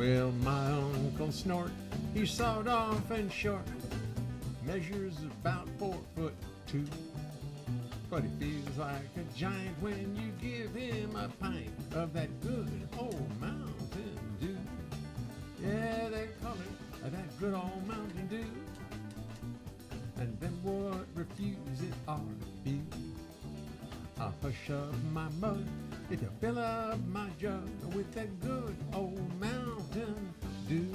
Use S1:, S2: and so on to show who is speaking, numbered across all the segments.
S1: Well, my Uncle Snort, he's sawed off and short, measures about 4'2", but he feels like a giant when you give him a pint of that good old Mountain Dew. Yeah, they call it that good old Mountain Dew. And then what refuse it are few. I'll hush up my mug if you fill up my jug with that good old Mountain Dew.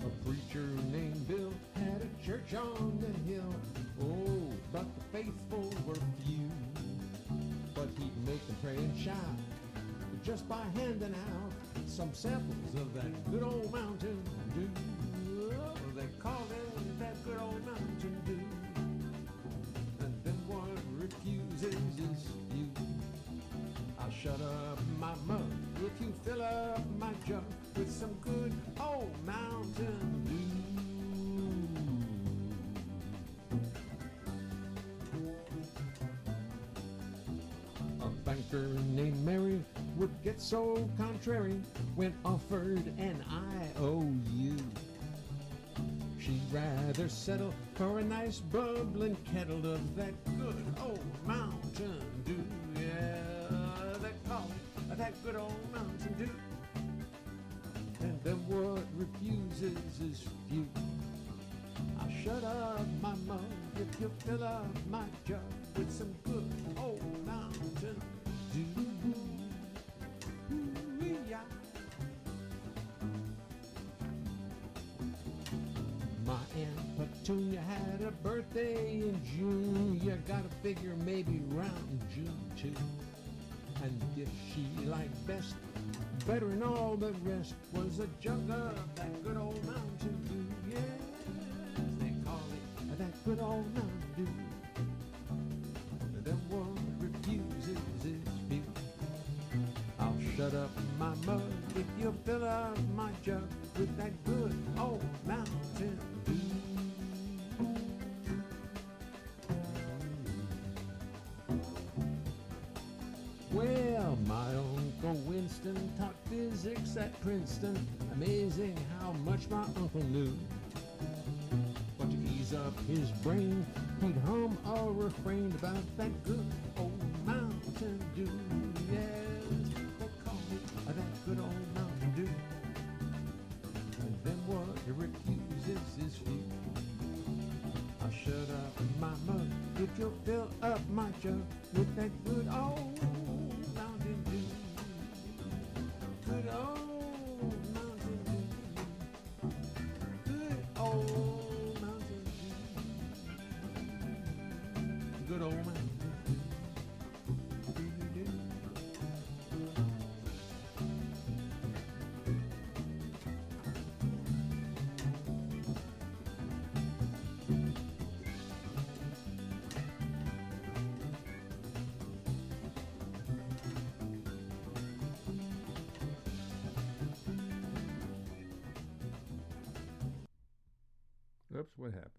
S1: A preacher named Bill had a church on the hill. Oh, but the faithful were few. But he'd make them pray and shout just by handing out some samples of that good old Mountain Dew. Oh, they call it that good old Mountain Dew. And then what refuses is you. I'll shut up my mug if you fill up my jug with some good old Mountain Dew. A banker named Mary would get so contrary when offered an IOU. She'd rather settle for a nice bubbling kettle of that good old Mountain Dew. Yeah, they call it that good old Mountain Dew. And then what refuses is few. I'll shut up my mug if you fill up my jug with some good old Mountain Dew. Ooh-yeah. My Aunt Petunia had a birthday in June. You gotta figure maybe round June too. And if she liked best, better than all the rest, was a jug of that good old Mountain Dew. Yes, they call it that good old Mountain Dew. Then what refuses is few. I'll shut up my mug if you fill up my jug with that good old Mountain Dew. Well, my Uncle Winston taught physics at Princeton. Amazing how much my uncle knew. But to ease up his brain, he'd hum a refrain about that good old Mountain Dew. Yes, they call it that good old Mountain Dew. And then what it refuses is few. I'll shut up my mug if you'll fill up my jug with that good old Mountain Dew. Good old Mountain Dew. Good old Mountain Dew. Good old Mountain Dew. Oops, what happened?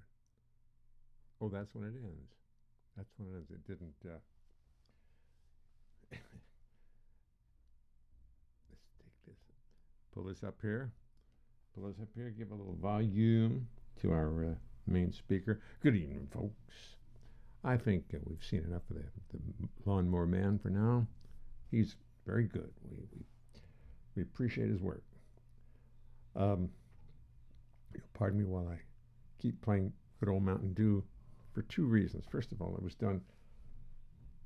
S1: Oh, that's when it ends. That's when it ends. It didn't. Let's take this. Pull this up here. Pull this up here. Give a little volume to our main speaker. Good evening, folks. I think we've seen enough of the Lawnmower Man for now. He's very good. We appreciate his work. Pardon me while I keep playing good old Mountain Dew for two reasons. First of all, it was done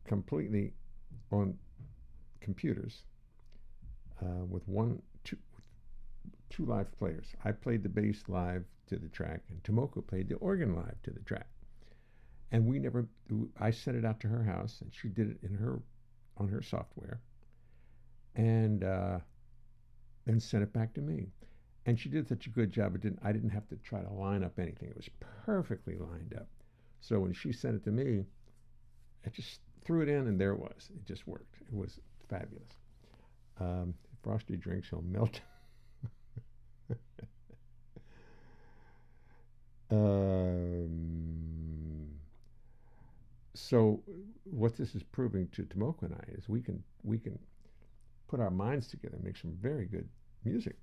S1: completely on computers with two live players. I played the bass live to the track, and Tomoko played the organ live to the track. And I sent it out to her house, and she did it on her software, and then sent it back to me. And she did such a good job, I didn't have to try to line up anything. It was perfectly lined up. So when she sent it to me, I just threw it in, and there it was. It just worked. It was fabulous. Frosty drinks, he'll melt. So what this is proving to Tomoko and I is we can put our minds together and make some very good music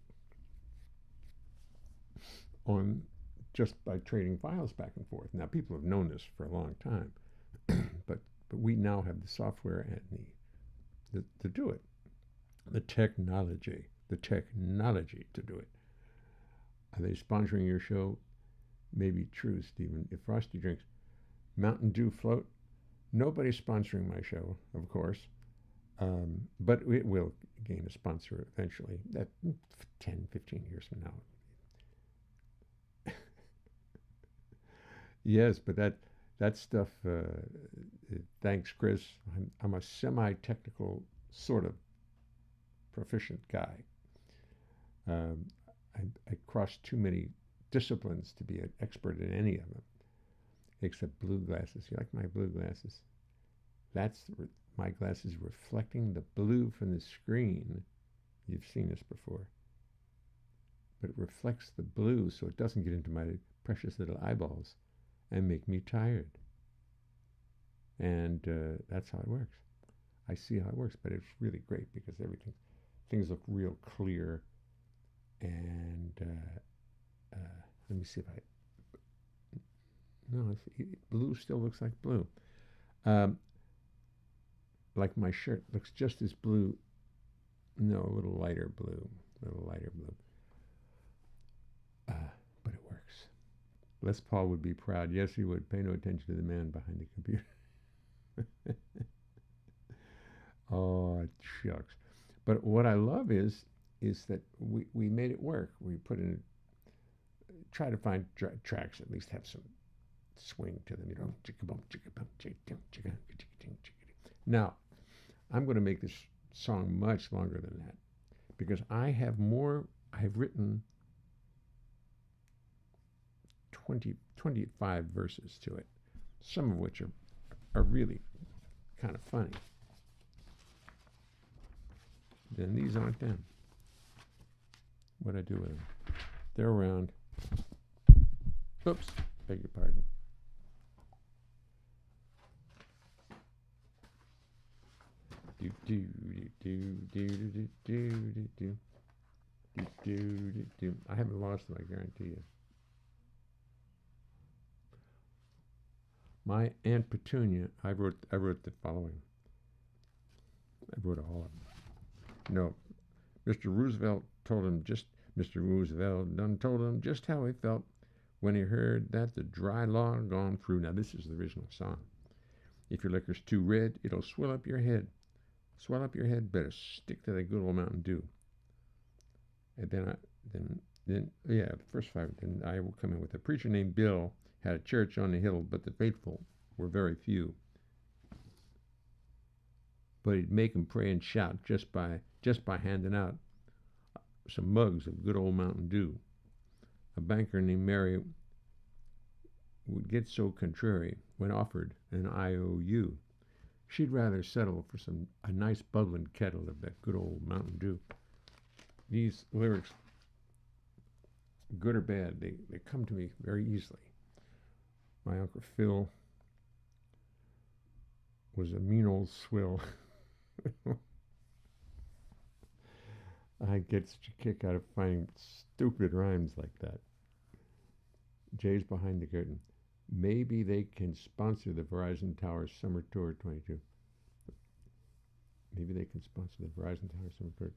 S1: on just by trading files back and forth. Now people have known this for a long time, but we now have the software and the to do it, the technology to do it. Are they sponsoring your show? Maybe true, Stephen. If Frosty drinks Mountain Dew float, nobody's sponsoring my show, of course. But it will gain a sponsor eventually. That 10, 15 years from now. Yes, but that stuff. Thanks, Chris. I'm a semi-technical sort of proficient guy. Um, I crossed too many disciplines to be an expert in any of them, except blue glasses. You like my blue glasses? That's my glasses reflecting the blue from the screen. You've seen this before. But it reflects the blue so it doesn't get into my precious little eyeballs and make me tired. And that's how it works. I see how it works, but it's really great because things look real clear. And let me see if no, blue still looks like blue. Like my shirt looks just as blue. No, a little lighter blue. But it works. Les Paul would be proud. Yes, he would. Pay no attention to the man behind the computer. Oh, shucks. But what I love is that we made it work. We put in, try to find tracks that at least have some swing to them. Now, I'm going to make this song much longer than that because I have written 25 verses to it, some of which are really kind of funny. Then these aren't them. What'd I do with them? They're around. Oops, beg your pardon. I haven't lost them, I guarantee you. My Aunt Petunia, I wrote the following. I wrote all of them. No, Mr. Roosevelt told him done told him just how he felt when he heard that the dry law gone through. Now this is the original song. If your liquor's too red, it'll swell up your head. Swell up your head, better stick to that good old Mountain Dew. And then the first 5. Then I will come in with a preacher named Bill had a church on the hill, but the faithful were very few. But he'd make 'em pray and shout just by handing out some mugs of good old Mountain Dew. A banker named Mary would get so contrary when offered an IOU. She'd rather settle for a nice bubbling kettle of that good old Mountain Dew. These lyrics, good or bad, they come to me very easily. My Uncle Phil was a mean old swill. I get such a kick out of finding stupid rhymes like that. Jay's behind the curtain. Maybe they can sponsor the Verizon Towers Summer Tour 22. Maybe they can sponsor the Verizon Towers Summer Tour.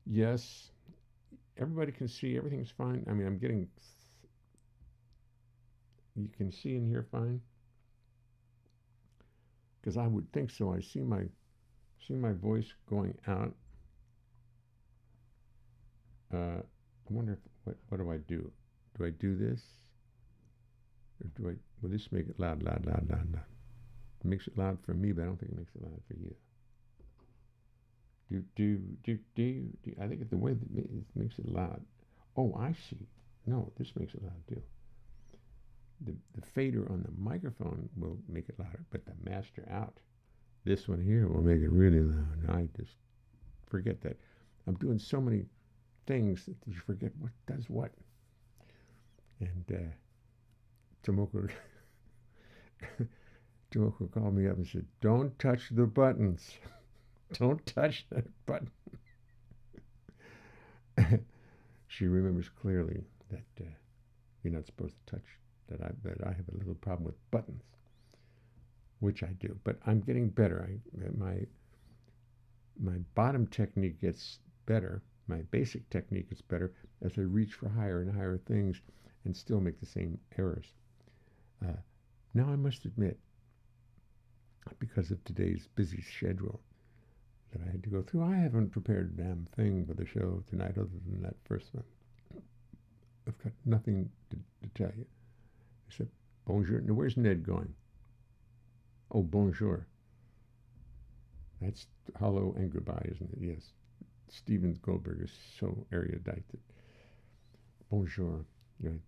S1: Yes, everybody can see. Everything's fine. I mean, you can see and hear fine? Because I would think so. I see my voice going out. I wonder what do I do? Do I do this? Or will this make it loud? It makes it loud for me, but I don't think it makes it loud for you. Do. I think it's the way that it makes it loud. Oh, I see. No, this makes it loud too. The fader on the microphone will make it louder, but the master out, this one here will make it really loud. I just forget that. I'm doing so many things that you forget what does what. And Tomoko, Tomoko called me up and said, "Don't touch the buttons. Don't touch that button." She remembers clearly that you're not supposed to touch, that I have a little problem with buttons, which I do. But I'm getting better. My bottom technique gets better. My basic technique gets better as I reach for higher and higher things and still make the same errors. Uh, Now I must admit, because of today's busy schedule that I had to go through, I haven't prepared a damn thing for the show tonight other than that first one. I've got nothing to tell you except bonjour. Now, where's Ned going? Oh, bonjour. That's hello and goodbye, isn't it? Yes. Steven Goldberg is so erudite that bonjour. You know,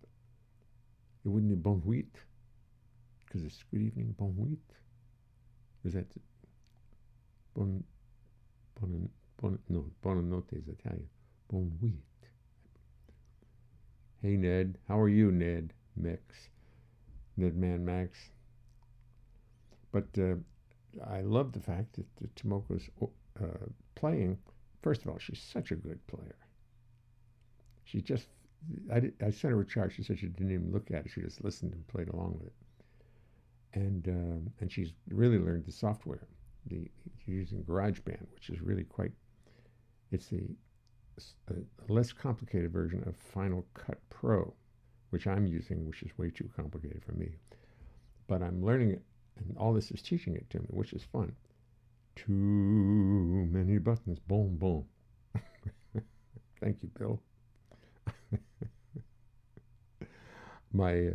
S1: it wouldn't be bon huit because it's good evening, bon huit. Is that bon no, buonanotte is Italian. Bon huit. Hey Ned, how are you, Ned Mix? Ned Man Max. But I love the fact that Tomoko's playing. First of all, she's such a good player. She just, I sent her a chart. She said she didn't even look at it. She just listened and played along with it. And she's really learned the software. She's using GarageBand, which is really quite. It's a less complicated version of Final Cut Pro, which I'm using, which is way too complicated for me. But I'm learning it, and all this is teaching it to me, which is fun. Too many buttons. Boom, boom. Thank you, Bill. My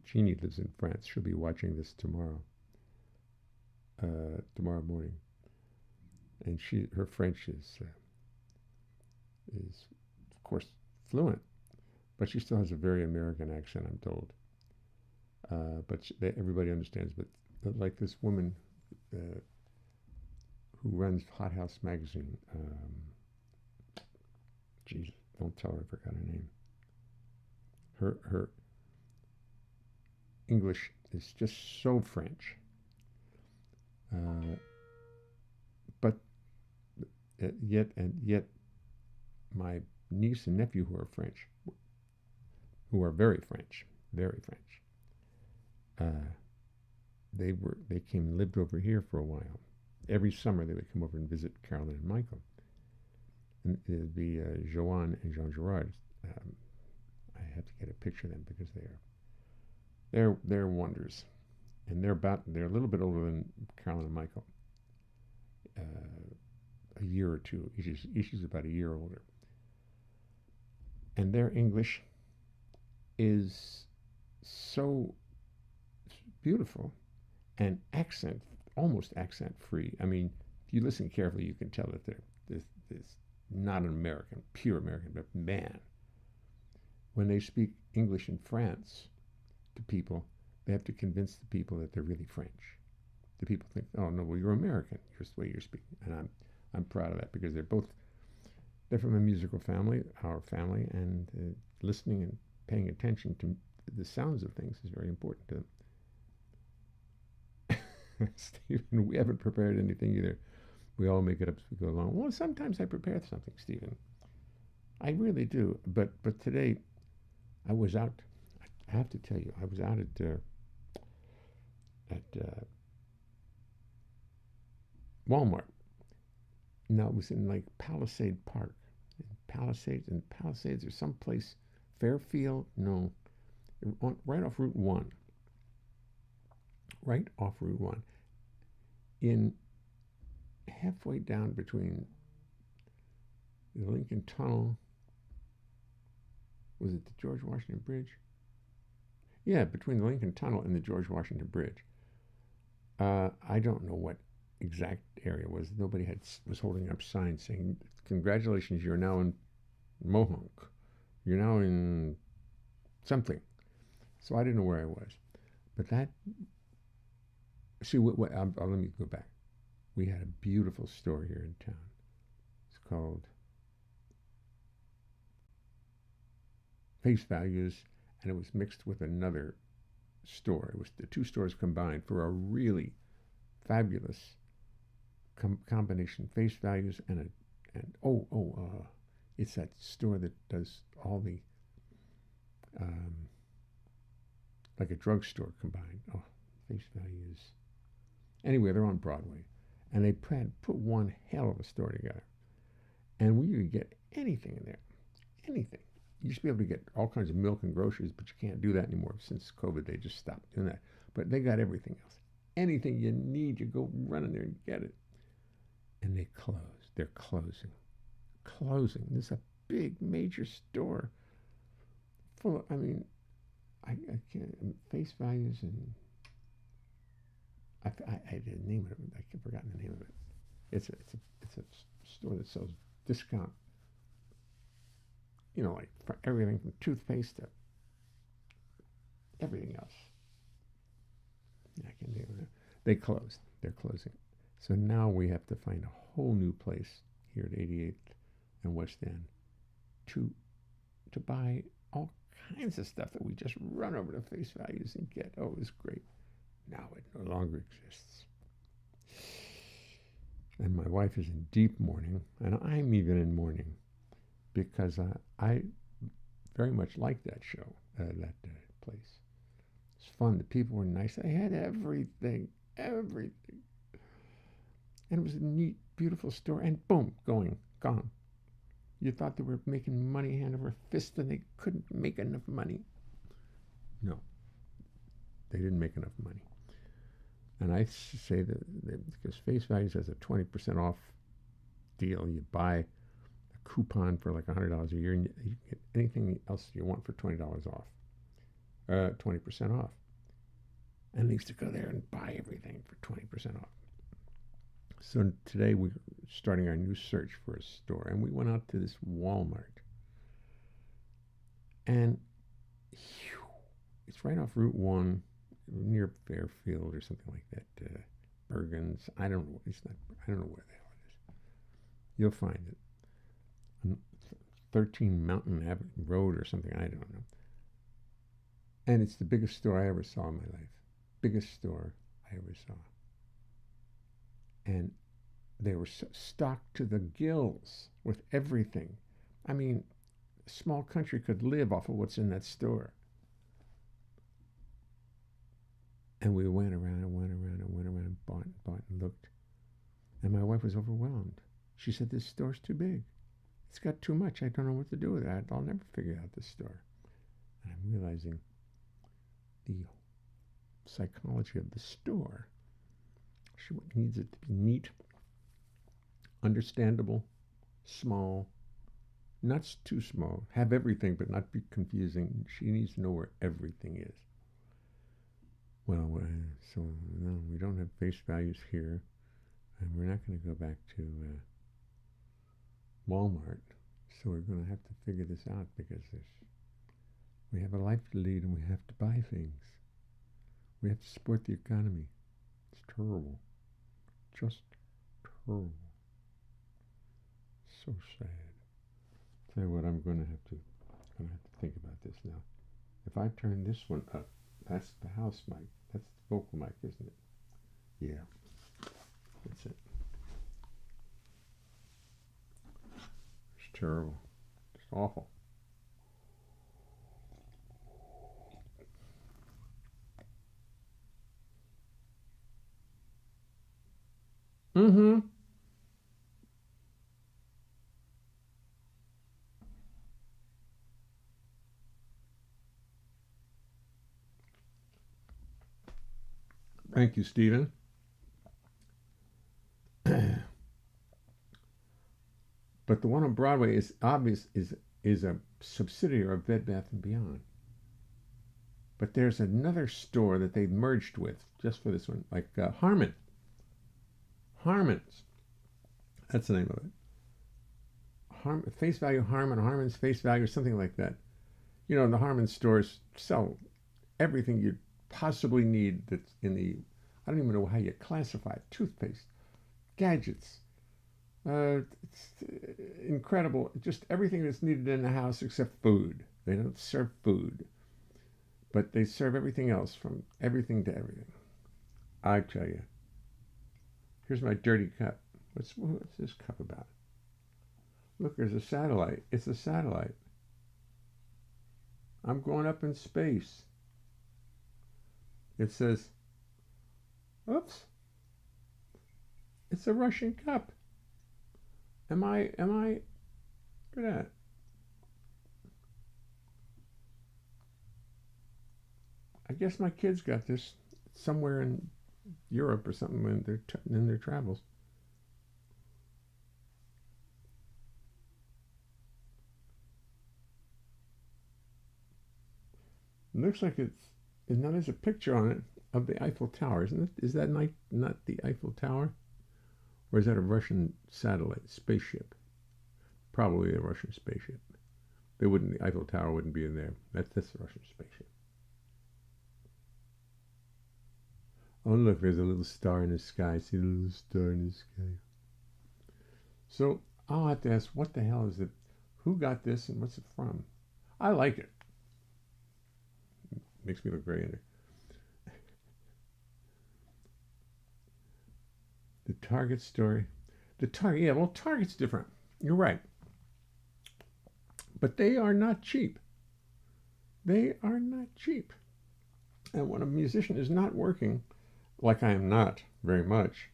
S1: Jeannie lives in France. She'll be watching this tomorrow morning, and her French is of course fluent, but she still has a very American accent, I'm told. But everybody understands. But like this woman who runs Hot House magazine. Jesus, don't tell her I forgot her name. Her English is just so French. But yet my niece and nephew who are French, who are very French, they came and lived over here for a while. Every summer they would come over and visit Carolyn and Michael. And it would be Joanne and Jean Gerard. I have to get a picture of them because they're wonders, and they're a little bit older than Carolyn and Michael, a year or two. Each is about a year older, and their English is so beautiful and almost accent free. I mean, if you listen carefully, you can tell that they're this not an American, pure American, but man, when they speak English in France to people, they have to convince the people that they're really French. The people think, oh no, well you're American. Here's the way you're speaking, and I'm proud of that because they're from a musical family, our family, and listening and paying attention to the sounds of things is very important to them. Stephen, we haven't prepared anything either. We all make it up as we go along. Well, sometimes I prepare something, Stephen. I really do. But today, I was out. I have to tell you, I was out at Walmart. No, it was in like Palisade Park. Palisades or someplace. Fairfield? No. Right off Route 1. Right off Route 1. In halfway down between the Lincoln Tunnel. Was it the George Washington Bridge? Yeah, between the Lincoln Tunnel and the George Washington Bridge. I don't know what exact area it was. Nobody was holding up signs saying, "Congratulations, you're now in Mohonk. You're now in something." So I didn't know where I was. But that. See, let me go back. We had a beautiful store here in town. It's called Face Values, and it was mixed with another store. It was the two stores combined for a really fabulous combination, face values it's that store that does all the um, like a drugstore combined. Oh, face values. Anyway, they're on Broadway, and they put one hell of a store together, and we could get anything in there, anything. You used to be able to get all kinds of milk and groceries, but you can't do that anymore since COVID. They just stopped doing that. But they got everything else. Anything you need, you go run in there and get it. And they closed. They're closing. Closing. This is a big, major store full of, I can't, face values and I didn't name it. I've forgotten the name of it. It's a store that sells discount, like for everything from toothpaste to everything else. I can name it. They closed. They're closing. So now we have to find a whole new place here at 88th and West End to buy all kinds of stuff that we just run over to face values and get. Oh, it's great. Now it no longer exists. And my wife is in deep mourning, and I'm even in mourning because I very much liked that show, that place. It's fun. The people were nice. They had everything. And it was a neat, beautiful store, and boom, gone. You thought they were making money hand over fist, and they couldn't make enough money. No, they didn't make enough money. And I say that because Face Values has a 20% off deal. You buy a coupon for like $100 a year, and you get anything else you want for $20 off, 20% off. And I used to go there and buy everything for 20% off. So today we're starting our new search for a store, and we went out to this Walmart, and it's right off Route 1, near Fairfield or something like that. Bergen's, I don't know. I don't know where the hell it is. You'll find it. 13 Mountain Avenue Road or something. I don't know. And it's the biggest store I ever saw in my life. Biggest store I ever saw. And they were stocked to the gills with everything. I mean, a small country could live off of what's in that store. And we went around and bought and looked. And my wife was overwhelmed. She said, this store's too big. It's got too much. I don't know what to do with it. I'll never figure out this store. And I'm realizing the psychology of the store. She needs it to be neat, understandable, small, not too small, have everything but not be confusing. She needs to know where everything is. Well, so no, we don't have face values here, and we're not going to go back to Walmart. So we're going to have to figure this out because we have a life to lead and we have to buy things. We have to support the economy. It's terrible. Just terrible. So sad. Tell you what, I'm going to have to think about this now. If I turn this one up, that's the house mic. That's the vocal mic, isn't it? Yeah. That's it. It's terrible. It's awful. Mm-hmm. Thank you, Stephen. But the one on Broadway is obvious is a subsidiary of Bed Bath and Beyond. But there's another store that they merged with just for this one, like Harmon. Harmon's. That's the name of it. Face Value Harmon, Harmon's Face Value, or something like that. You know, the Harmon stores sell everything you'd possibly need that's in the, I don't even know how you classify it, toothpaste, gadgets. It's incredible. Just everything that's needed in the house except food. They don't serve food. But they serve everything else, from everything to everything. I tell you. Here's my dirty cup. What's this cup about? Look, there's a satellite. It's a satellite. I'm going up in space. It says, oops, it's a Russian cup. Am I, look at that. I guess my kids got this somewhere in Europe or something in their travels. It looks like and now there's a picture on it of the Eiffel Tower, isn't it? Is that not the Eiffel Tower? Or is that a Russian satellite, spaceship? Probably a Russian spaceship. The Eiffel Tower wouldn't be in there. That's a Russian spaceship. Oh, look, there's a little star in the sky. See the little star in the sky. So I'll have to ask, what the hell is it? Who got this and what's it from? I like it. Makes me look very into. The Target story. Yeah, well, Target's different. You're right. But they are not cheap. They are not cheap. And when a musician is not working, like I am not very much,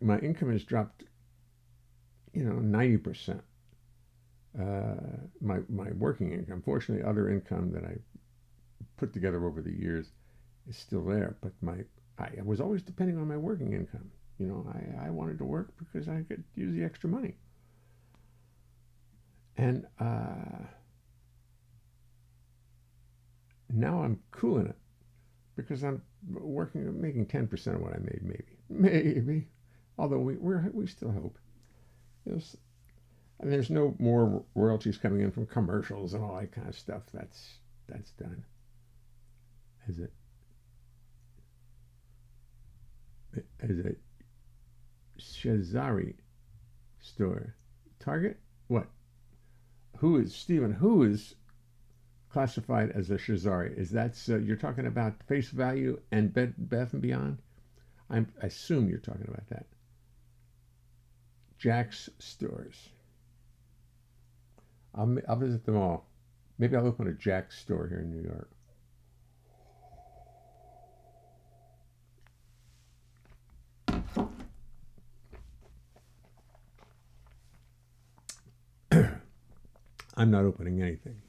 S1: my income has dropped, 90%. My working income. Fortunately, other income that I put together over the years is still there. But I was always depending on my working income. I wanted to work because I could use the extra money. And now I'm cooling it because I'm making 10% of what I made, maybe. Although we still hope. And there's no more royalties coming in from commercials and all that kind of stuff. That's done. Is it? As a Shazari store. Target? What? Who is classified as a Shazari? Is that you're talking about Face Value and Bed Bath & Beyond? I assume you're talking about that. Jack's stores. I'll visit them all. Maybe I'll open a Jack's store here in New York. I'm not opening anything.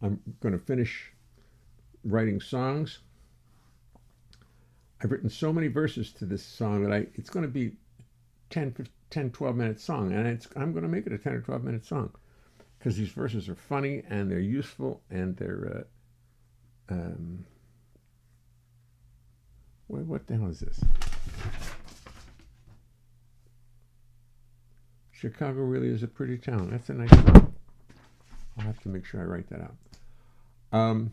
S1: I'm going to finish writing songs. I've written so many verses to this song that it's going to be 10, 12-minute song, and I'm going to make it a 10 or 12-minute song because these verses are funny and they're useful and they're what the hell is this? Chicago really is a pretty town. That's a nice song. I'll have to make sure I write that out. No.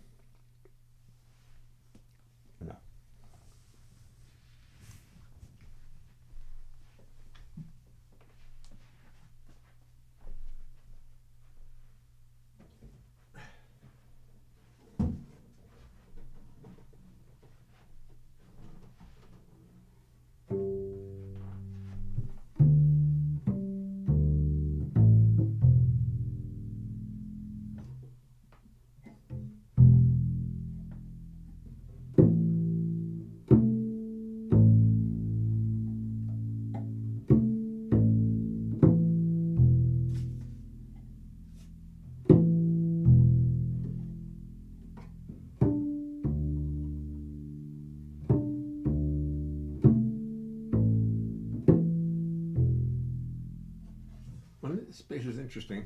S1: This space is interesting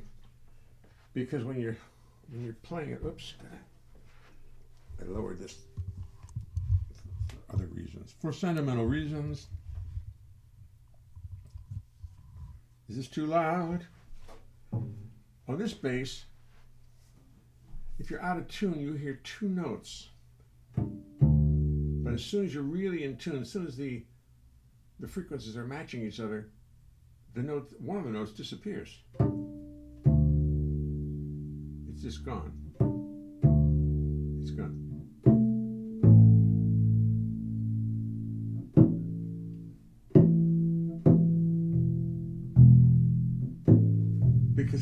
S1: because when you're playing it, oops, I lowered this for other reasons, for sentimental reasons. Is this too loud? On this bass, if you're out of tune, you hear two notes. But as soon as you're really in tune, as soon as the frequencies are matching each other, one of the notes disappears. It's just gone.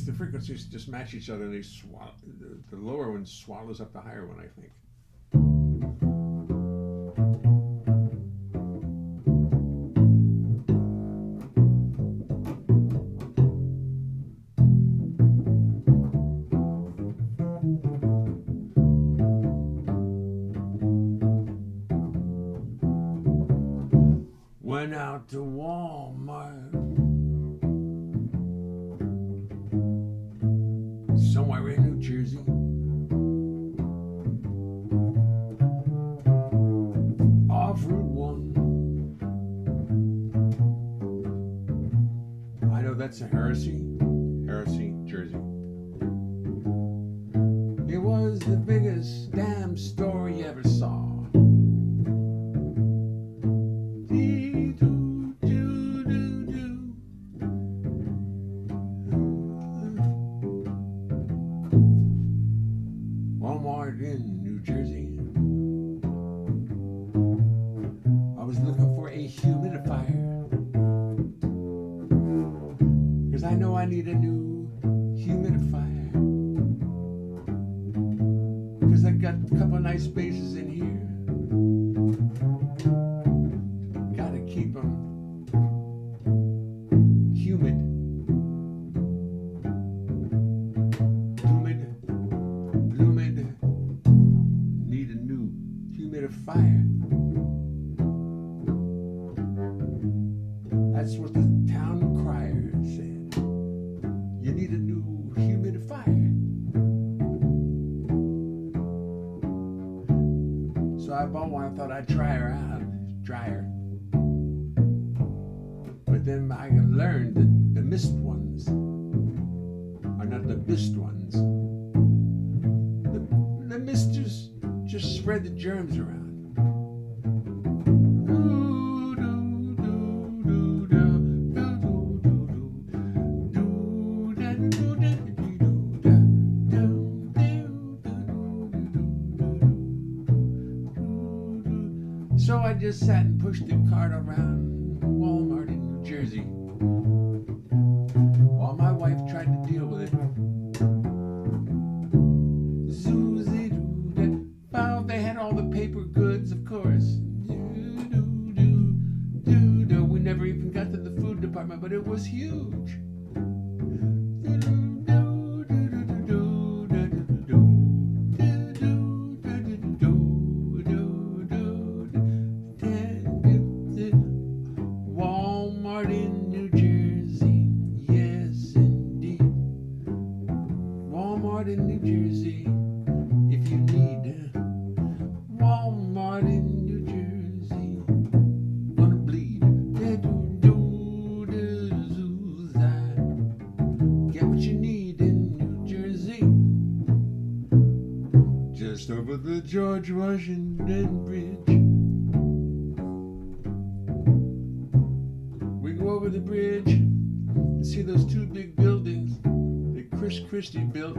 S1: the frequencies just match each other, and they swallow. The lower one swallows up the higher one, I think. Went out to Walmart somewhere in New Jersey. Off Route 1. I know that's a Heresy, Jersey. It was the biggest damn store you ever saw. Walmart in New Jersey. I was looking for a humidifier, because I know I need a new humidifier, because I got a couple nice spaces in here. Gotta keep them humid. Need a new humidifier. That's what the town crier said. You need a new humidifier. So I bought one. I thought I'd try her out. But then I learned that the mist ones are not the best ones. The misters just spread the germs around. So I just sat and pushed the cart around Walmart in New Jersey while my wife tried to deal with it. They had all the paper goods, of course. We never even got to the food department, but it was huge. Walmart in New Jersey, yes indeed. Walmart in New Jersey, if you need Walmart in New Jersey, gonna bleed. Get what you need in New Jersey. Just over the George Washington Bridge. We go over the bridge and see those two big buildings that Chris Christie built.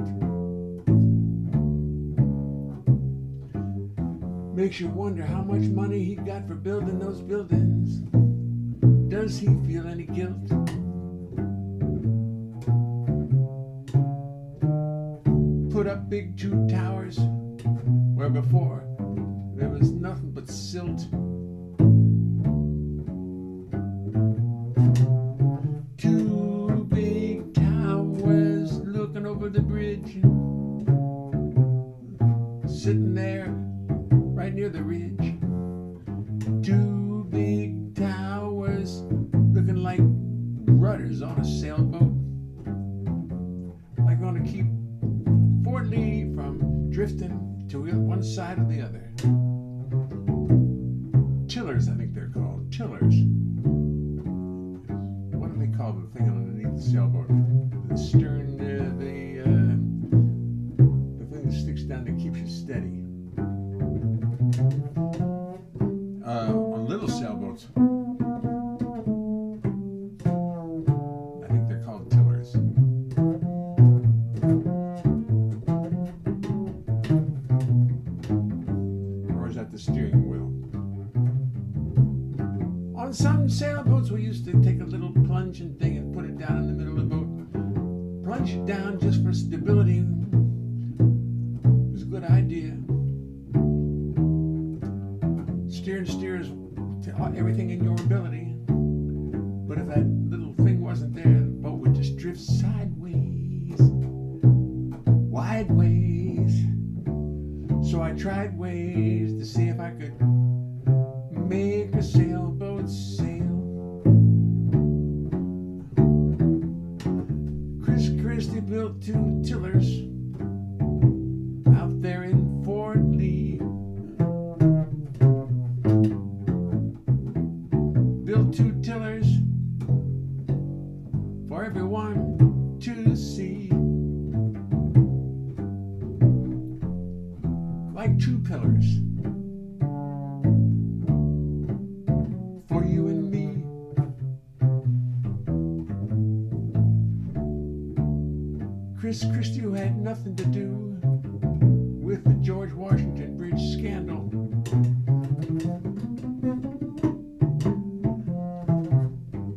S1: Makes you wonder how much money he got for building those buildings. Does he feel any guilt? Put up big 2 towers where before there was nothing but silt. 2 big towers looking over the bridge, sitting there right near the ridge. 2 big towers looking like rudders on a sailboat, like going to keep Fort Lee from drifting to one side or the other. Tillers, I think they're called. Tillers. What do they call the thing underneath the sailboat? The stern, the thing that sticks down that keeps you steady. On little sailboats, I think they're called tillers. Or is that the steering wheel? On some sailboats, we used to take a little plunging thing and put it down in the middle of the boat, plunge it down just for stability was a good idea. Steer and steers to everything in your ability. But if that little thing wasn't there, the boat would just drift sideways, wide ways. So I tried ways to see if I could make a sailboat sail. Chris Christie built 2 tillers out there in Fort Lee. Built 2 tillers for everyone to see. Like 2 pillars for you and me. Chris Christie, who had nothing to do with the George Washington Bridge scandal,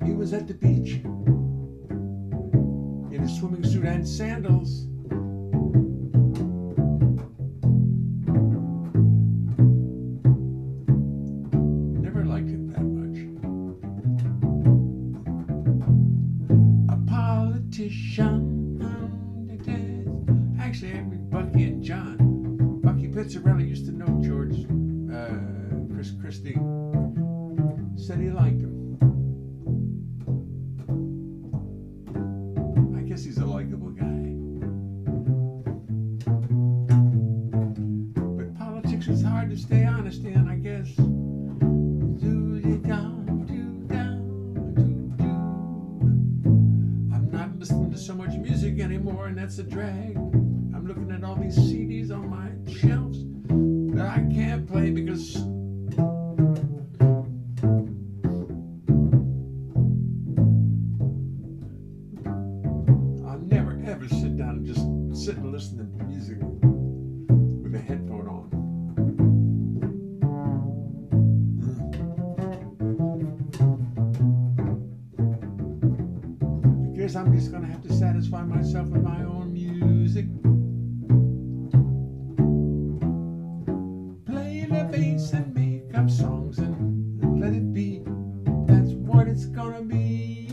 S1: he was at the beach in a swimming suit and sandals. Never liked him that much. A politician. Actually, Bucky and John. Bucky Pizzarelli used to know George. Chris Christie said he liked him. I guess he's a likable guy. But politics is hard to stay honest in, I guess. I'm not listening to so much music anymore, and that's a drag. I'm looking at all these CDs on my shelves that I can't play because I'll never ever sit down and just sit and listen to music with a headphone on. I guess I'm just gonna have to satisfy myself with my own music. Play the bass and make up songs and let it be. That's what it's gonna be.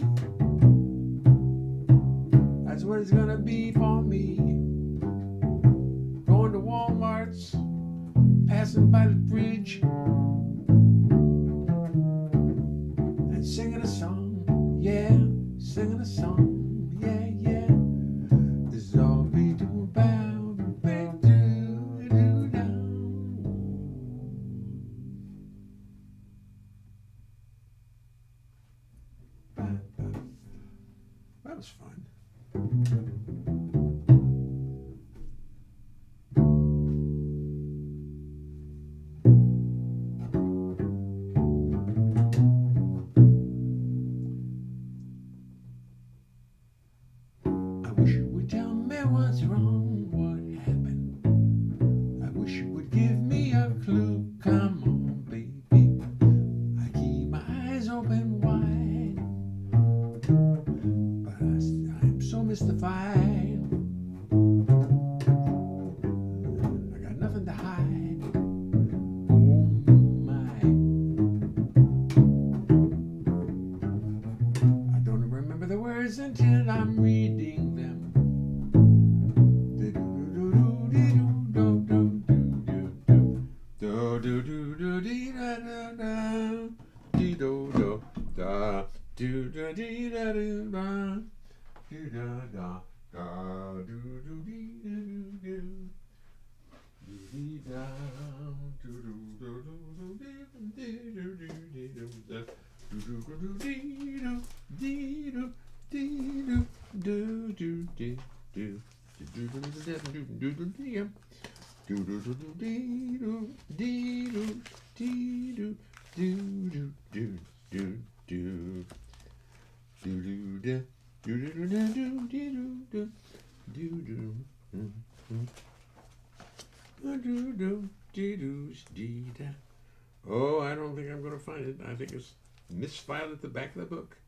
S1: That's what it's gonna be for me. Going to Walmart's, passing by the bridge, and singing a song, yeah, singing a song. That was fun. I wish you would tell me what's wrong, what happened. I wish you would give me a clue. Come on, baby. I keep my eyes open wide, but I'm so mystified. I got nothing to hide. Oh my. I don't remember the words until I'm reading them. Oh, I don't think I'm going to find it. I think it's misfiled at the back of the book.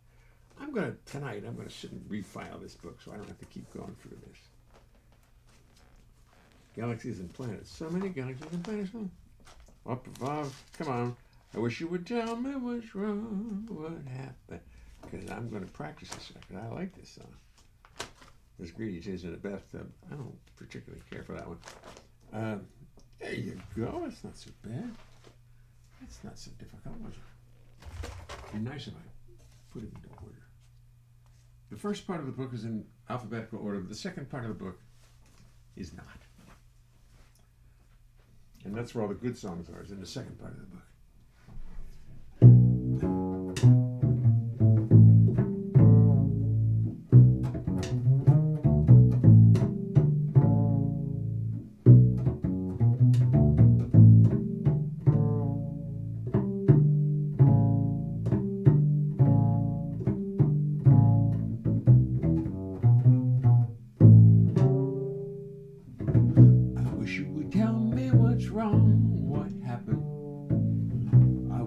S1: Tonight I'm gonna sit and refile this book so I don't have to keep going through this. Galaxies and planets. So many galaxies and planets. Up above. Come on. I wish you would tell me what's wrong, what happened. Because I'm going to practice this because I like this song. There's Greedy Tears in the Bathtub. I don't particularly care for that one. There you go. It's not so bad. It's not so difficult, was it? It'd be nice if I put it into order. The first part of the book is in alphabetical order, but the second part of the book is not. And that's where all the good songs are, is in the second part of the book.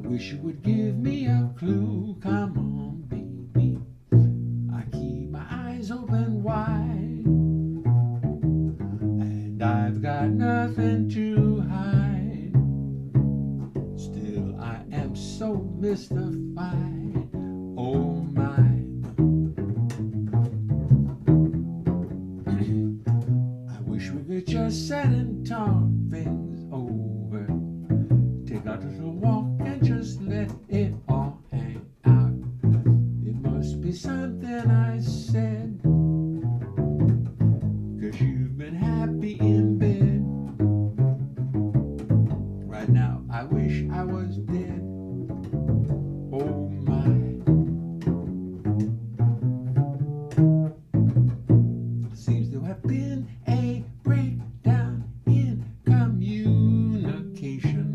S1: Wish you would give me a clue. Come on, baby. I keep my eyes open wide, and I've got nothing to hide. Still, I am so mystified. Oh my. I wish we could just sit and talk things over. Take out a little walk and just let it all hang out. It must be something I said, 'cause you've been happy in bed. Right now I wish I was dead. Oh my. Seems to have been a breakdown in communication.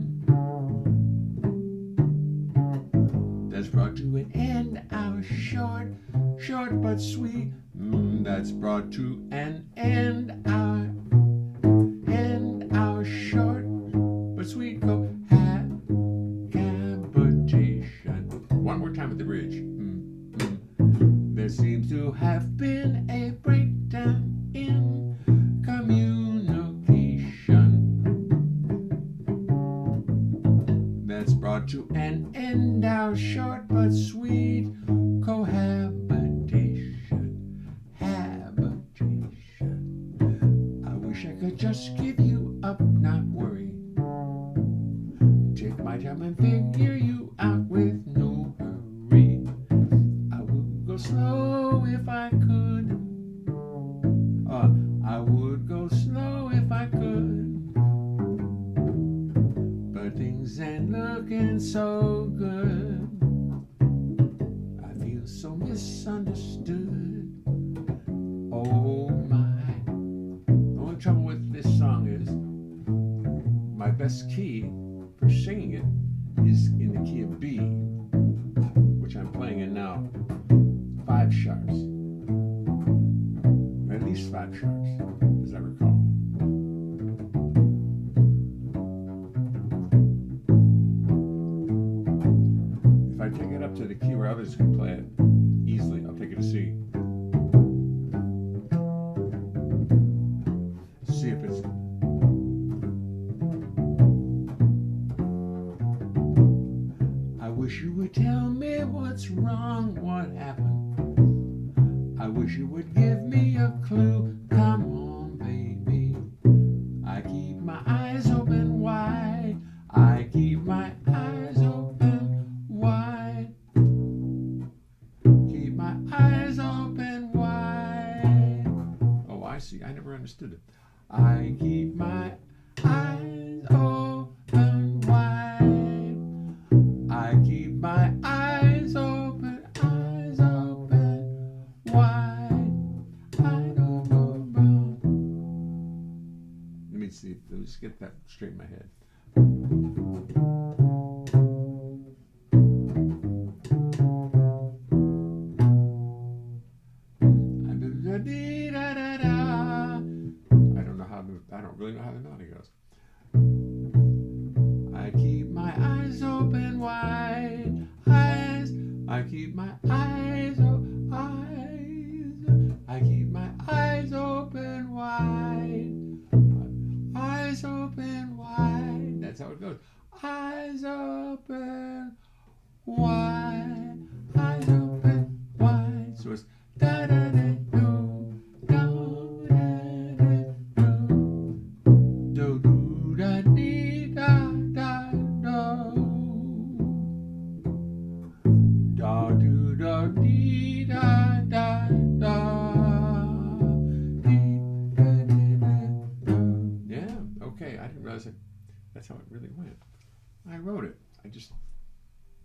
S1: That's brought to an end our short but sweet. That's brought to an end our short but sweet cohabitation. One more time with the bridge. There seems to have been a breakdown in communication. That's brought to an end our short but sweet cohabitation. Habitation. I wish I could just give you up, not worry. Take my time and figure you out with no hurry. I would go slow if I could. I would go slow if I could. But things ain't looking so good. I feel so misunderstood. Oh my. The only trouble with this song is my best key for singing it is in the key of B, which I'm playing in now. 5 sharps. Or at least 5 sharps, as I recall. If I take it up to the key where others can play it easily, I'll take it to C. See if it's... I wish you would tell me what's wrong, what happened. I wish you would give me a clue. Come on, baby. I keep my eyes open wide. I keep my eyes open wide. Keep my eyes open wide. Oh, I see. I never understood it. I keep my eyes open wide. I keep my eyes open wide. I don't know about. Let me see. Let's get that straight in my head. I don't really know how the melody goes. I keep my eyes open wide. I keep my eyes open. That's how it goes. Eyes open wide, eyes open wide. So it's da da da do, da da da do, do do da dee da da do, da do da dee da da da, dee da da da. Yeah, okay. I didn't realize that. That's how it really went. I wrote it. I just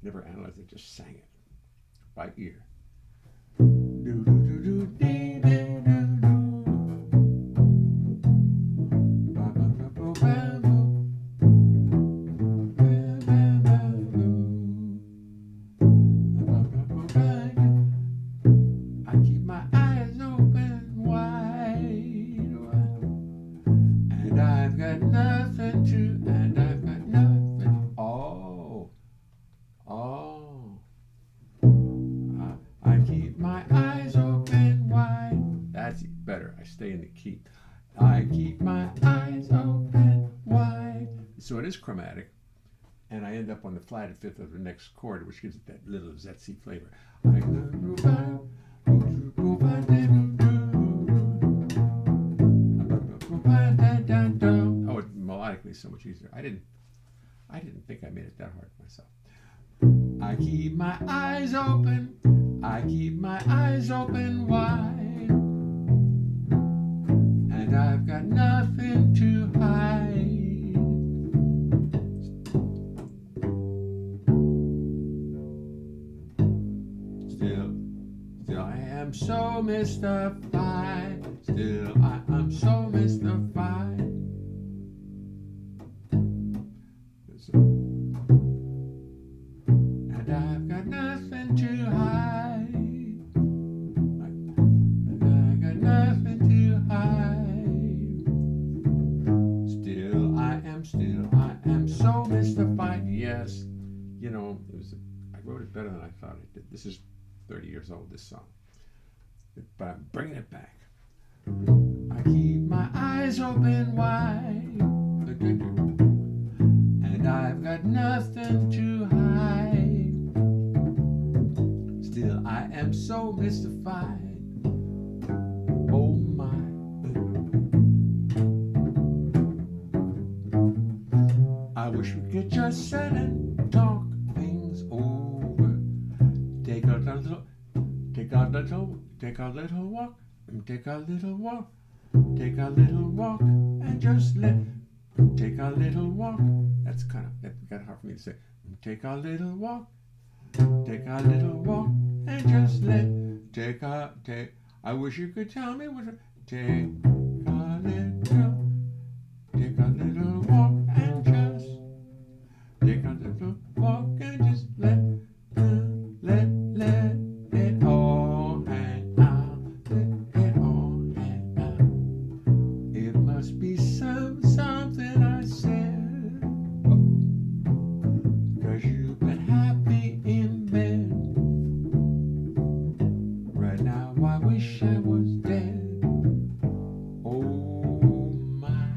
S1: never analyzed it. Just sang it by ear. Do do do do dee dee do do. Ba ba ba ba ba bo. Ba ba ba bo. Ba ba ba ba ba. I keep my eyes open wide, and I've got nothing to. And I've got nothing. Oh. I keep my eyes open wide. That's better. I stay in the key. I keep my eyes open wide. So it is chromatic, and I end up on the flatted fifth of the next chord, which gives it that little zetsy flavor. Oh, it melodically is so much easier. I didn't think I made it that hard myself. I keep my eyes open. I keep my eyes open wide, and I've got nothing to hide. Still I am so mystified. Still I am so mystified. And I've got nothing to hide. And I got nothing to hide. Still I am so mystified. Yes, you know, I wrote it better than I thought I did. This is 30 years old, this song. But I'm bringing it back. I keep my eyes open wide, and I've got nothing to hide. Still I am so mystified. Oh my. I wish we could just sit and talk things over. Take a little walk. Take a little walk and just take a little walk. That's kind of hard for me to say. Take a little walk and just take. I wish you could tell me what. Take a little walk and just take a little walk and just let it all hang out. Let it all hang out. It must be something I said. Oh, 'cause you've been happy in bed. Right now I wish I was dead. Oh my.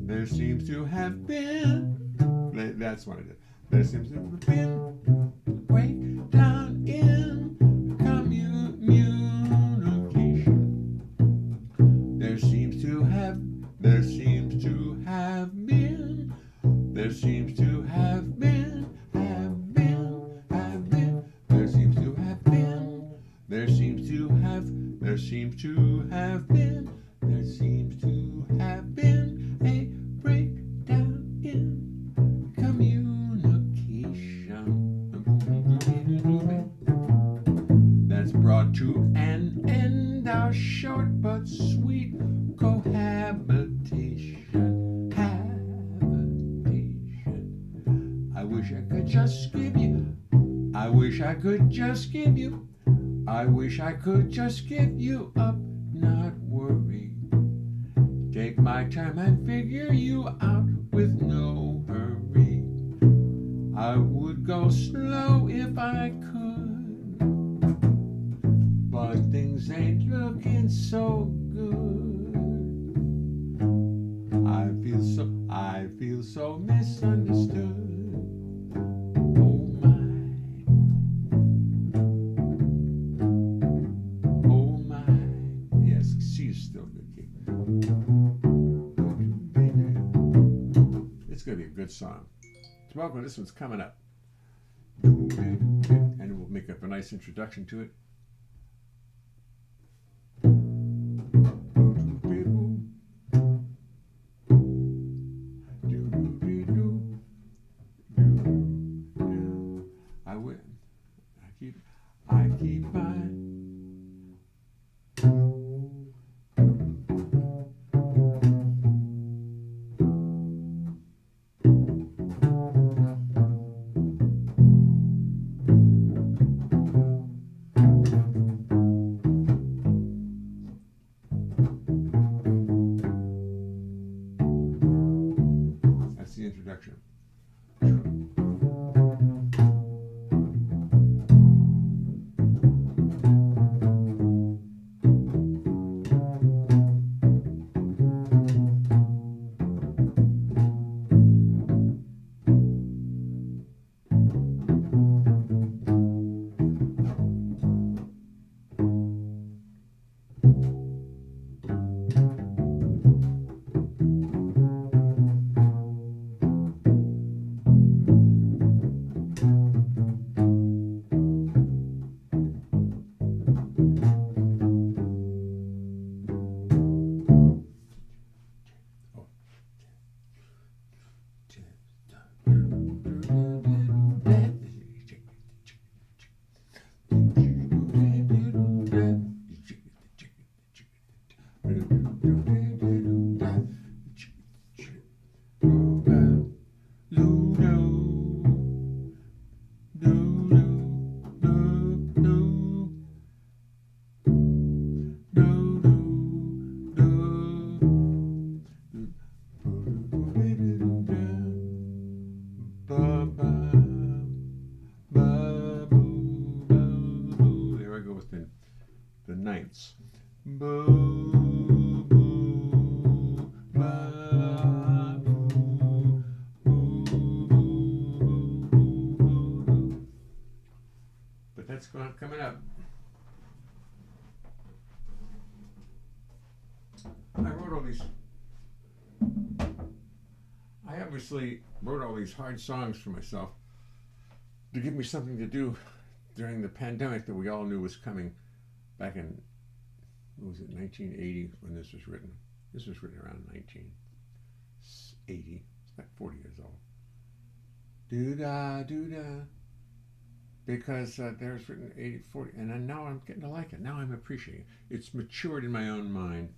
S1: There seems to have been. That's what I did. There seems to have been a breakdown in communication. There seems to have been. There seems to have been. There seems to have been. There seems to have been. There seems to have been. There seems to have been a breakdown in that's brought to an end our short but sweet cohabitation. I wish I could just give you. I wish I could just give you. I wish I could just give you up, not worry. Take my time and figure you out with no hurry. I would go slow if I could, but things ain't looking so good. feel so misunderstood. Oh my, oh my. Yes, C is still a good key. It's going to be a good song. So welcome, this one's coming up. And we'll make up a nice introduction to it. I keep my That's the introduction. There I go with the ninths. But that's coming up. I obviously wrote all these hard songs for myself to give me something to do during the pandemic that we all knew was coming back in, what was it, 1980 when this was written. This was written around 1980. It's like 40 years old. Do-da, do-da. Because there's written 80, 40, and now I'm getting to like it. Now I'm appreciating it. It's matured in my own mind,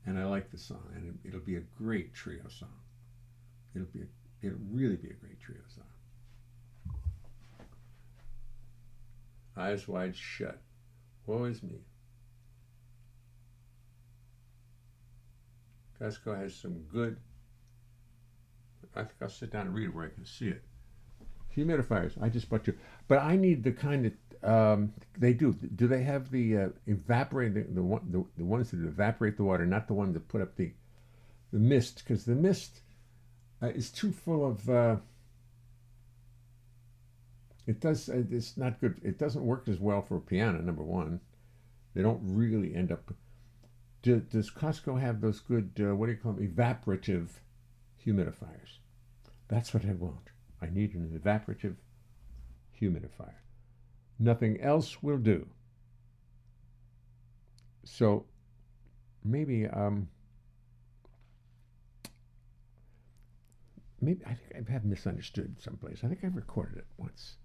S1: and I like the song, and it'll be a great trio song. It'll really be a great trio song. Eyes wide shut. Woe is me. Costco has some good, I think I'll sit down and read it where I can see it. Humidifiers. I just bought you. But I need the kind that they do. Do they have the evaporate, the ones that evaporate the water, not the one that put up the mist? Because the mist is too full of, it's not good. It doesn't work as well for a piano, number one. They don't really end up. Does Costco have those good, what do you call them, evaporative humidifiers? That's what I want. I need an evaporative humidifier. Nothing else will do. So maybe I think I have misunderstood someplace. I think I've recorded it once.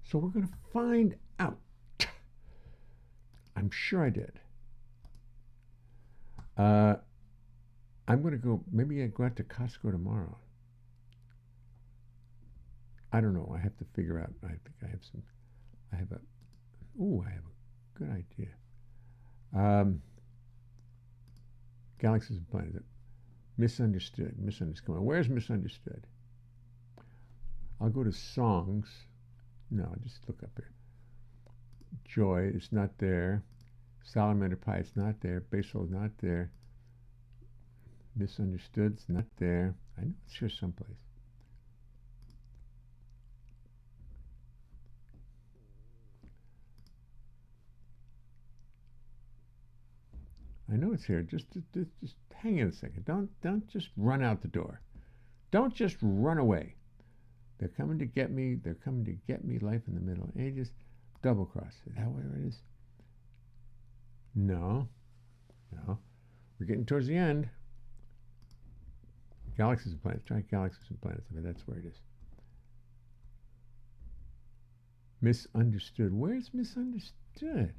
S1: So we're going to find out. I'm sure I did. I'm going to go, maybe I go out to Costco tomorrow. I don't know. I have to figure out. I think I have a good idea. Galaxies and planets. Misunderstood. Come on. Where's misunderstood? I'll go to songs. No, just look up here. Joy is not there. Salamander Pie is not there. Baseball is not there. Misunderstood's not there. I know it's here someplace. I know it's here. Just hang in a second. Don't just run out the door. Don't just run away. They're coming to get me. They're coming to get me. Life in the Middle Ages. Double cross. Is that where it is? No. No. We're getting towards the end. Galaxies and Planets. Try Galaxies and Planets. I mean, that's where it is. Misunderstood. Where's misunderstood?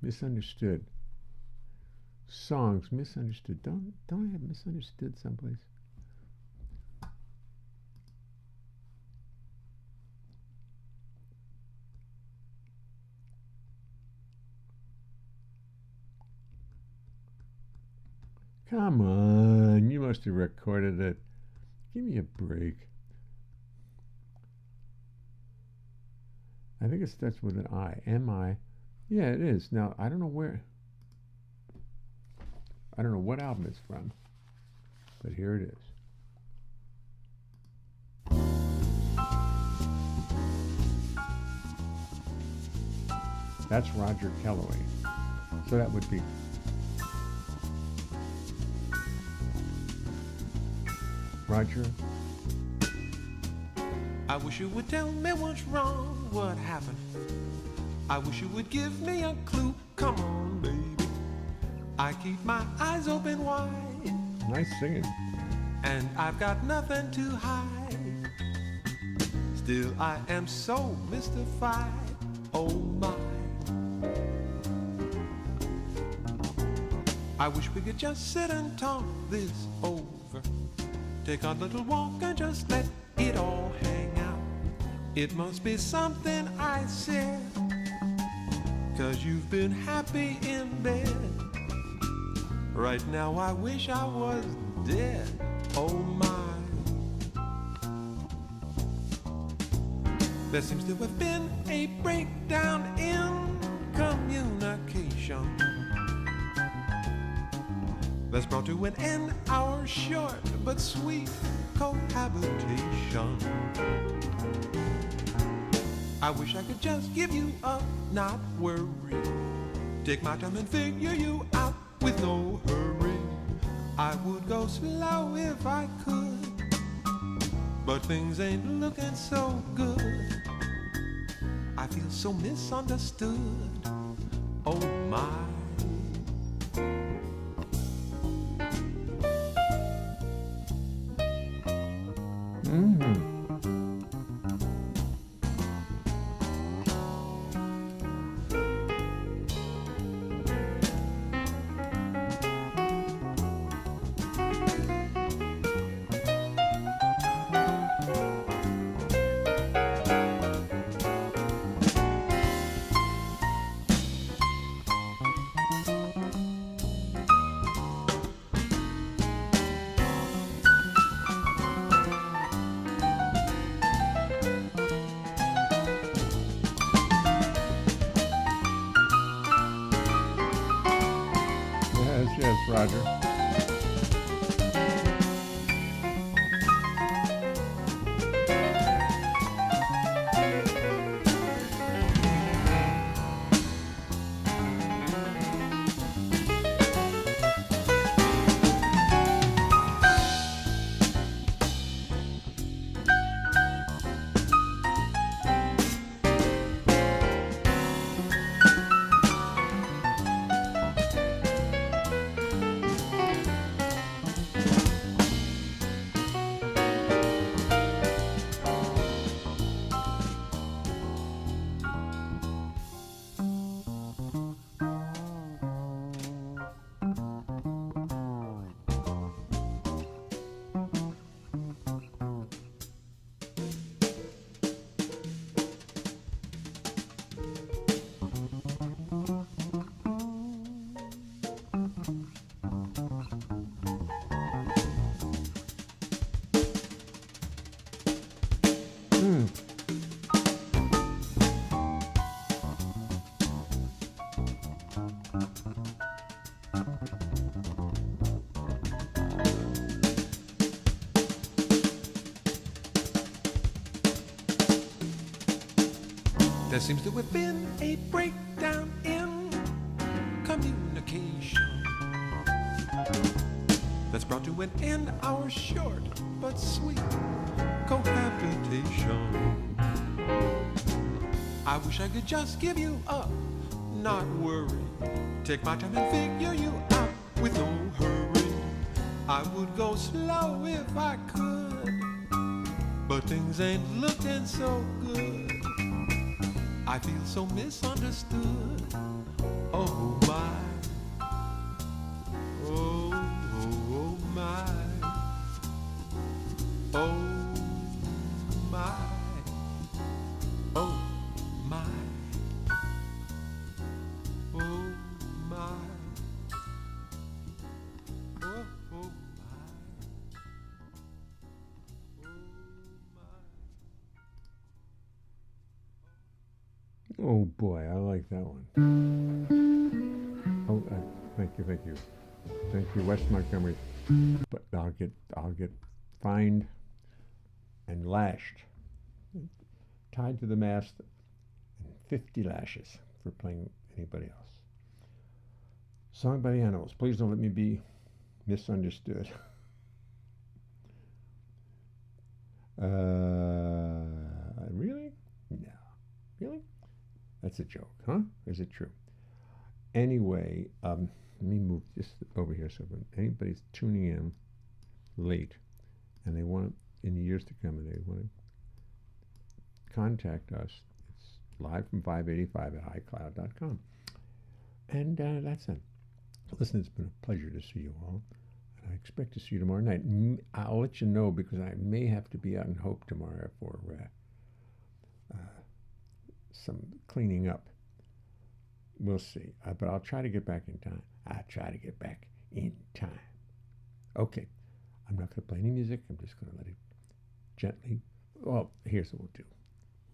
S1: Misunderstood. Songs, misunderstood. Don't I have misunderstood someplace? Come on, you must have recorded it. Give me a break. I think it starts with an I. M-I. Yeah, it is. Now, I don't know where. I don't know what album it's from, but here it is. That's Roger Kellaway. So that would be Roger.
S2: I wish you would tell me what's wrong, what happened. I wish you would give me a clue. Come on, baby. I keep my eyes open wide.
S1: Nice singing.
S2: And I've got nothing to hide. Still, I am so mystified. Oh my. I wish we could just sit and talk this over. Take a little walk and just let it all hang out. It must be something I said, 'cause you've been happy in bed. Right now I wish I was dead. Oh my. There seems to have been a breakdown in communication that's brought to an end our short but sweet cohabitation. I wish I could just give you up, not worry. Take my time and figure you out with no hurry. I would go slow if I could, but things ain't looking so good. I feel so misunderstood. Oh my.
S1: Yes, Roger.
S2: There seems to have been a breakdown in communication that's brought to an end our short but sweet cohabitation. I wish I could just give you up, not worry. Take my time and figure you out with no hurry. I would go slow if I could, but things ain't looking so good. I feel so misunderstood. Oh my, oh my, oh my, oh my, oh my, oh my,
S1: Oh boy, I like that one. Oh, thank you. Thank you, West Montgomery. But I'll get fined and lashed, tied to the mast, and 50 lashes for playing anybody else. Song by the Animals. Please don't let me be misunderstood. Really? No. Really? That's a joke, huh? Is it true? Anyway, let me move this over here so when anybody's tuning in late and they want, in the years to come, and they want to contact us, it's live from 585 at iCloud.com. And that's it. Listen, it's been a pleasure to see you all. And I expect to see you tomorrow night. I'll let you know because I may have to be out in Hope tomorrow for some cleaning up. We'll see. But I'll try to get back in time. Okay. I'm not going to play any music. I'm just going to let it gently. Well, here's what we'll do.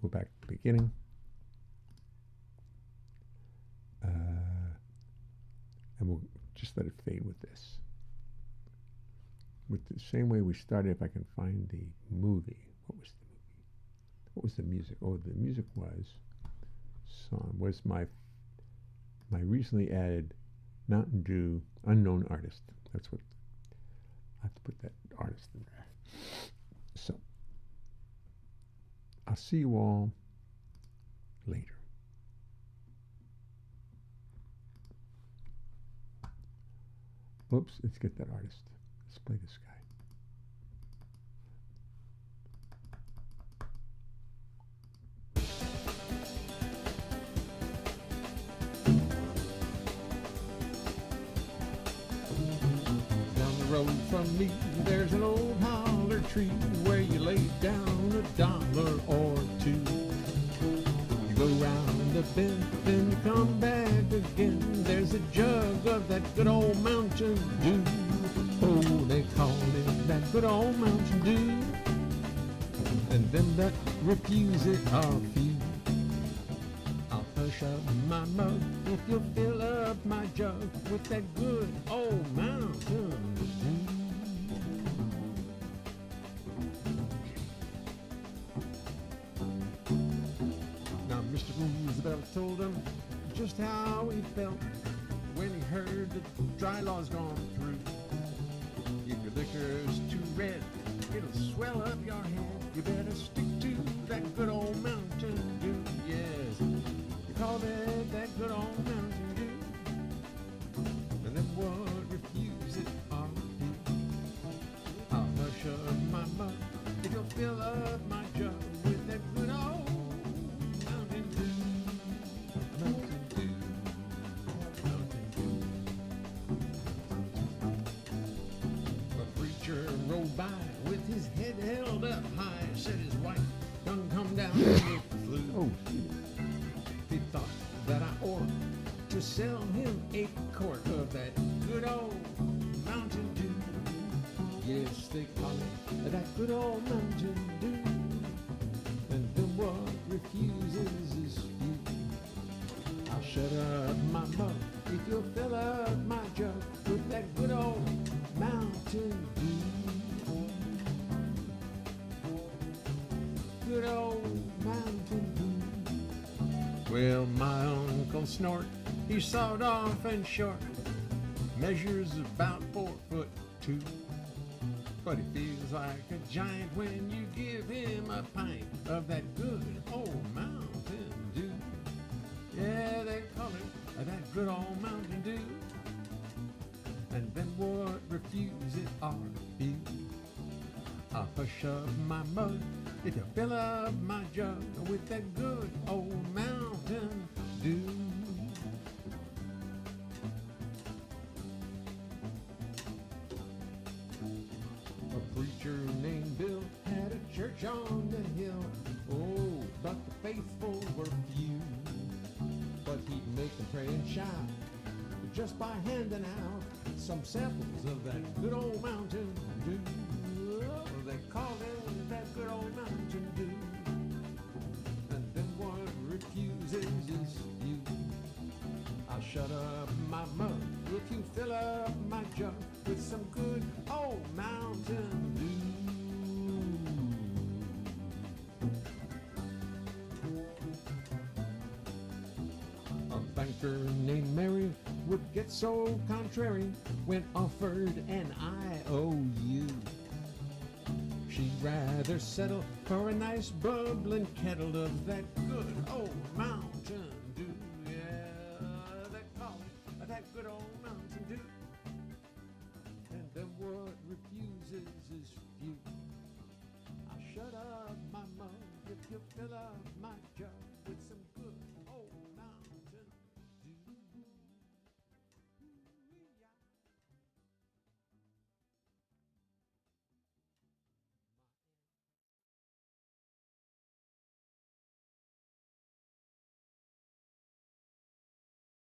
S1: We'll go back to the beginning. And we'll just let it fade with this. With the same way we started, if I can find the movie. What was the movie? What was the music? Oh, the music was my recently added Mountain Dew Unknown Artist. That's what I have to put, that artist in there. So I'll see you all later. Oops, let's get that artist. Let's play this guy. Road from me, there's an old holler tree where you lay down $1 or two. You go round the bend, then you come back again. There's a jug of that good old Mountain Dew. Oh, they call it that good old Mountain Dew. And them that refuse it are few. I'll push up my mug if you'll fill up my jug with that good old Mountain Dew. Now Mr. Roosevelt told him just how he felt when he heard that dry law's gone through. If your liquor's too red, it'll swell up your head. You better stick to that good old Mountain Dew. Yes, you call it that good old Mountain Dew. And then what refuse it are few. I'll hush up my mug if you'll fill up my jug with that good old Mountain Dew. Mountain Dew. Mountain Dew. A preacher rode by with his head held up high. Said his wife done come down with the flu. Oh, he thought that I ought to sell him a quart of that good old Mountain Dew. Yes, they call it that good old Mountain Dew. And then what refuses is few. I'll shut up my mouth if you'll fill up my jug with that good old Mountain Dew. Good old Mountain Dew. Well, my Uncle Snort, he's sawed off and short, measures about 4'2", but he feels like a giant when you give him a pint of that good old Mountain Dew. Yeah, they call it that good old Mountain Dew. And then what refuses are few. I'll push up my mug if you fill up my jug with that good old Mountain Dew. A preacher named Bill had a church on the hill. Oh, but the faithful were few. But he'd make them pray and shout just by handing out some samples of that good old Mountain Dew. Oh, they call it that good old Mountain Dew. And then what refuses is you. I'll shut up my mug if you fill up my jug with some good old Mountain Dew. A banker named Mary would get so contrary when offered an IOU. She'd rather settle for a nice bubbling kettle of that good old Mountain Dew. Yeah, they call it that good old Mountain Dew. And then what refuses is few. I'll shut up my mug if you fill up my jug